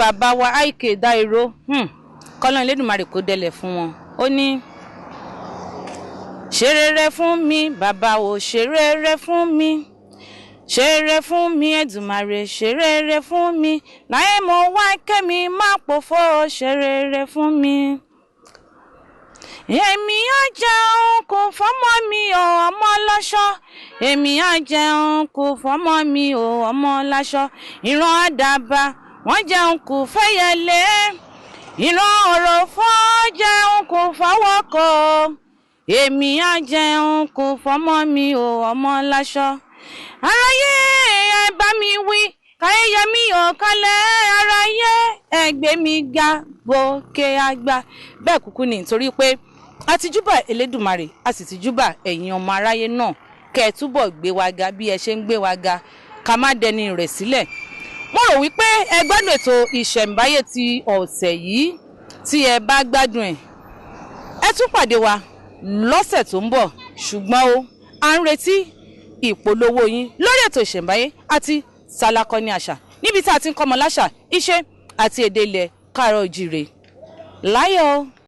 bàbá wa Àìkè Dáìró kọ́lọ́n Elédùmarè kó délẹ̀ fún wọn. Ó ní ṣe rere fún mi bàbá o, ṣe rere fún mi, ṣe rere fún mi Èdùmàrè, ṣe rere fún mi, láyé mo wá kẹ́mi má pòfo, ṣe rere fún mi. Èmi á jẹun kò fọ́mọ mi o ọmọ láṣọ, èmi á jẹun kò fọ́mọ mi o ọmọ láṣọ, ìran àdàbà wọ́n jẹun kò fẹ́yẹlé, ìran òròfó jẹun kò fọwọ́kọ̀, èmi á jẹun kò fọ́mọ mi o ọmọ láṣọ. Aráyé ẹ bá mi wí káyé mi ò kalẹ̀, aráyé ẹ gbé mi ga gòkè àgbà. Bẹ́ẹ̀ kúkú ni nítorí pé a ti júbà Elédùmarè, a sì ti júbà ẹ̀yin ọmọ aráyé náà, kẹ́ ẹ túbọ̀ gbé wa ga bí ẹ ṣe ń gbé wa ga, ká má dẹni rẹ̀ sílẹ̀. Mo rò wípé ẹ gbádùn ètò ìṣẹ̀ǹbáyé ti ọ̀sẹ̀ yìí. Tí ẹ bá gbádùn ẹ tún pàdé wa lọ́sẹ̀ tó ń bọ̀, ṣùgbọ́n o à ń retí ìpolówó yín lórí ètò ìṣẹ̀ǹbáyé àti Sálákọ́ní àṣà, níbi tí a ti ń kọ́mọ láṣà, ìṣe àti èdè ilẹ̀ Káàárọ̀ Oòjíire. Láyọ̀.